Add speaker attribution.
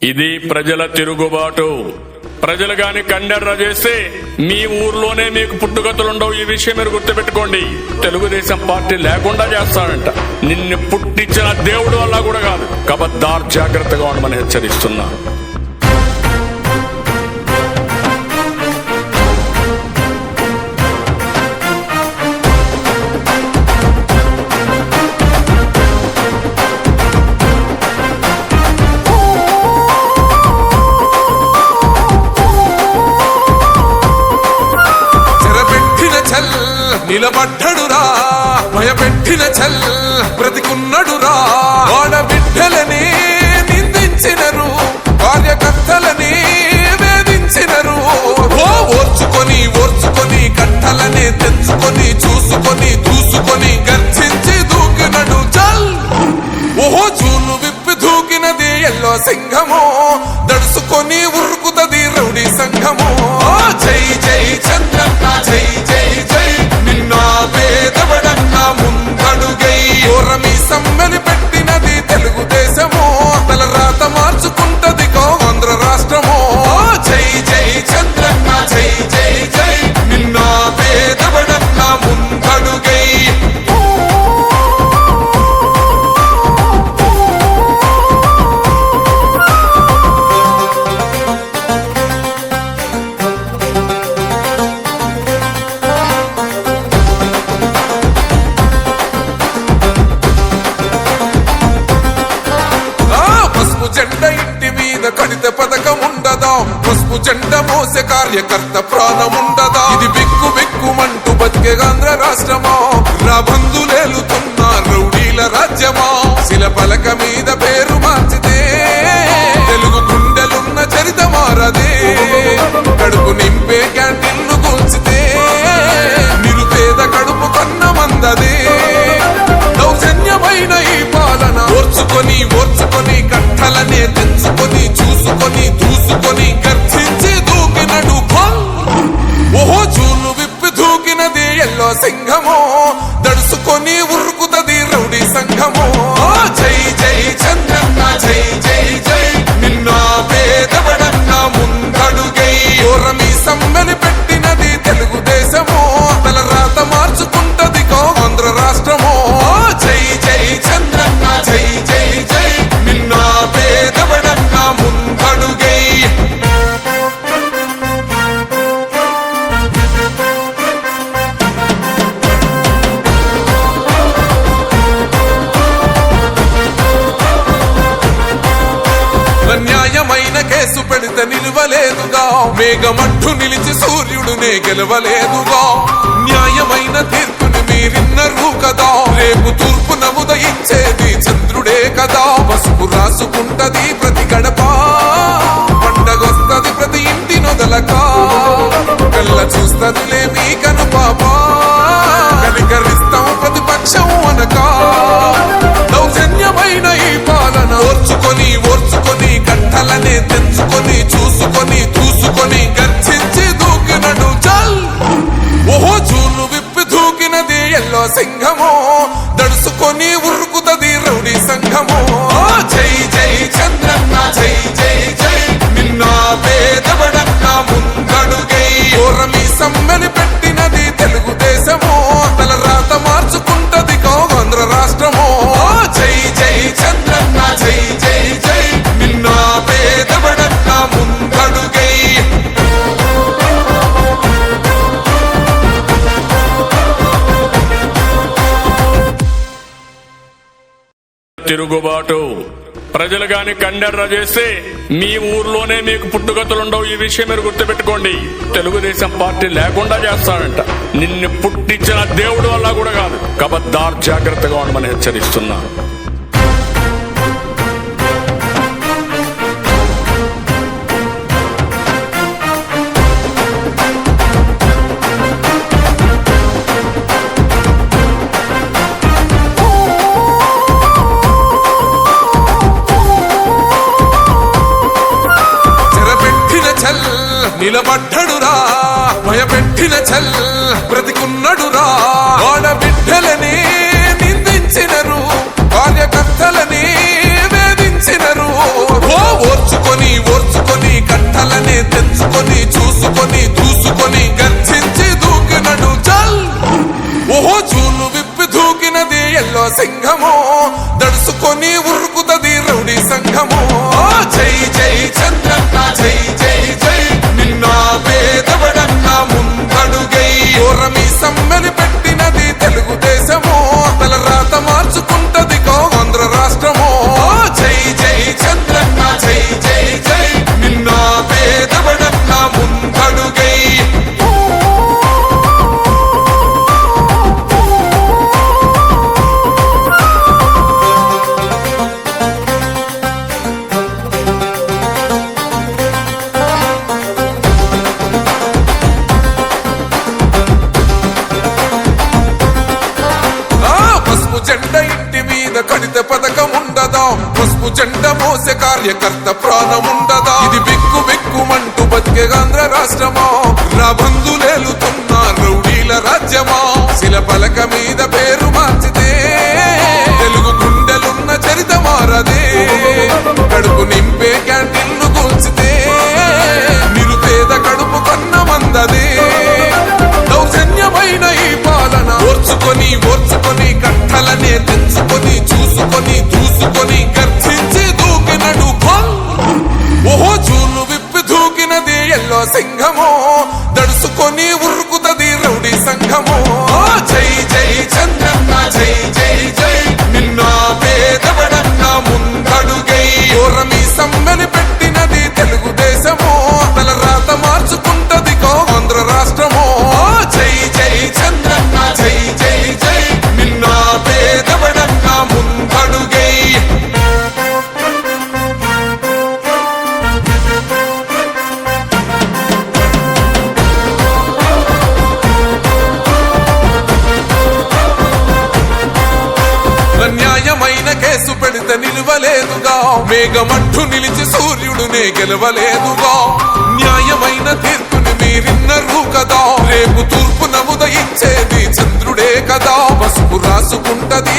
Speaker 1: ఇది ప్రజల తిరుగుబాటు. ప్రజలు గాని కండెర్ర చేస్తే మీ ఊర్లోనే మీకు పుట్టుగతులుండవు. ఈ విషయం మీరు గుర్తుపెట్టుకోండి. తెలుగుదేశం పార్టీ లేకుండా చేస్తాడంట. నిన్ను పుట్టించిన దేవుడు వల్ల కూడా కాదు. కబద్దార్, జాగ్రత్తగా ఉండమని హెచ్చరిస్తున్నాను.
Speaker 2: నిలబడ్డడురా భయపెట్టిన చల్ బ్రతికున్నడురా. ఆడబిడ్డలని నిందించినరు, కార్యకర్తలని వేధించినరు. ఓర్చుకొని ఓర్చుకొని కట్టలనే తెంచుకొని చూసుకొని దూసుకొని గర్జించి దూకినడు చల్. ఓహో చూలు విప్పి దూకినది ఎల్లో సింహము, దడుసుకొని ఉరుకుతది రౌడీ సంఘము. జై జై చంద్రన్న జై జై జై, నిన్న పేదవడన్న ముందడుగై. ఓరమి సమ్మెలి పెట్టినది తెలుగుదేశము, తలరాత మార్చుకుంటది ఆంధ్ర రాష్ట్రము. జై జై చంద్రన్న జై జై జై, నిన్న పేదవడన్న ముందడుగై. జెండా ఇంటి మీద కడిత పథకం ఉండదా, పసుపు జెండా మోసే కార్యకర్త ప్రాణముండదా. ఇది బిక్కు బిక్కుమంటూ బతికే ఆంధ్ర రాష్ట్రమా, రాబందులేలుతున్న రౌడీల రాజ్యమా. శిల పలక మీద పేరు మార్చితే తెలుగు గుండెలున్న చరిత మారదే. కడుపు నింపే క్యాంటీన్ను కూల్చితే నిరుపేద కడుపు కన్న మందదే. దౌర్జన్యమైన ఈ పాలన ఓర్చుకొని ఓర్చుకొని కట్టలనే తెంచుకొని చూసుకొని దూసుకొని గర్జించి దూకినడు ఫల్. ఓహో చూలు విప్పి దూకినది ఎల్లో సింహము, దడుసుకొని ఉరుకుతది రౌడీ సంఘము. జై జై చంద్రన్న జై జై జై, నిన్న పేదవడన్న ముందడుగై. ఓరమి సమ్మెని పెట్టినది తెలుగుదేశము, తలరాత మార్చుకుంటది ఆంధ్ర రాష్ట్రము. జై జై చంద్రన్న జై జై జై, నిన్న పేదవడన్న ముందడుగై. న్యాయమైన కేసు పెడితే నిలవలేదుగా, మేఘమట్టు నిలిచి సూర్యుడునే గెలవలేదుగా. న్యాయమైన తీర్పుని మీరిన్నరు కదా, రేపు తూర్పున ఉదయించేది చంద్రుడే కదా. పసుపు రాసుకుంటది ప్రతి గడప, పండగొస్తది ప్రతి ఇంటి నొదలక. కళ్ళ చూస్తదిలే మీ కను పాప, కనికరిస్తాం ప్రతిపక్షం అనక. దౌర్జన్యమైన ఈ పాలన ఓర్చుకొని ఓర్చుకొని కట్టలనే తెంచుకొని చూసుకొని దూసుకొని గర్జించి దూకినడు చల్. ఓహో చూలు విప్పి దూకినది ఎల్లో సింహము, దడుసుకొని ఉరుకుతది రౌడీ సంఘము. జై జై చంద్రన్న జై జై జై, నిన్న పేదవడన్న ముందడుగై. ఓరమి సమ్మెని పెట్టినది తెలుగుదేశము, తలరాత మార్చుకుంటది ఆంధ్ర రాష్ట్రము. జై జై చంద్రన్న జై జై జై, నిన్న పేదవడన్న ముందడుగై.
Speaker 1: తిరుగుబాటు. ప్రజలు గాని కండెర్ర చేస్తే మీ ఊర్లోనే మీకు పుట్టుగతులుండవు. ఈ విషయం మీరు గుర్తుపెట్టుకోండి. తెలుగుదేశం పార్టీ లేకుండా చేస్తాడంట. నిన్ను పుట్టించిన దేవుడు వల్ల కూడా కాదు. కబద్దార్, జాగ్రత్తగా ఉండమని హెచ్చరిస్తున్నాను.
Speaker 2: నిలబడ్డడురా భయపెట్టిన చల్ బ్రతికున్నడురా. ఆడబిడ్డలని నిందించినరు, కార్యకర్తలని వేధించినరు. ఓర్చుకొని సింహము దడుసుకొని ఉరుకుతది రౌడీ సంఘము జై జై చంద్రన్న జై జై జై నిన్న పేదవడన్న ముందడుగై ఓరమి సమ్మెలి పెట్టినది తెలుగుదేశము తల రాత మార్చుకుంటది ఆంధ్ర రాష్ట్రము జై జై చంద్రన్న జై జై జై నిన్న పేదవడన్న ముందడుగై పసుపు జెండ ఇంటి మీద కడిత పథకం ఉండదా పసుపు జెండ మోసే కార్యకర్త ప్రాణం ఉండదా ఇది బిక్కు బిక్కుమంటూ బతికే ఆంధ్ర రాష్ట్రమా నా బంధులేలుతున్న రౌడీల రాజ్యమా శిల పలక మీద పేరు మార్చితే తెలుగు గుండెలున్న చరిత మారదే కడుపు నింపే క్యాంటీన్లు కూల్చితే నిరుపేద కడుపు కన్న మందదే దౌర్జన్యమైన ఈ పాలన ఓర్చుకొని ఓర్చుకొని కట్టలనే తెంచుకొని చూసుకొని దూసుకొని గర్జించి దూకినడు ఓహో చూలు విప్పి దూకినది ఎల్లో సింహము దడుసుకొని ఉరుకుతది రౌడీ సంఘము జై జై చంద్రన్న జై జై జై నిన్న పేదవడన్న ముందడుగై ఓరమి సమ్మెని పెట్టినది తెలుగుదేశము తల రాత మార్చుకుంటది ఆంధ్ర రాష్ట్రము జై జై చంద్రన్న జై జై జై నిన్న పేదవడన్న ముందడుగై అన్యాయమైన కేసు పెడితే నిలవలేదుగా మేఘమట్టు నిలిచి సూర్యుడునే గెలవలేదుగా న్యాయమైన తీర్పుని మీరిన్నరు కదా రేపు తూర్పు నముదయించేది చంద్రుడే కదా పసుపు రాసుకుంటది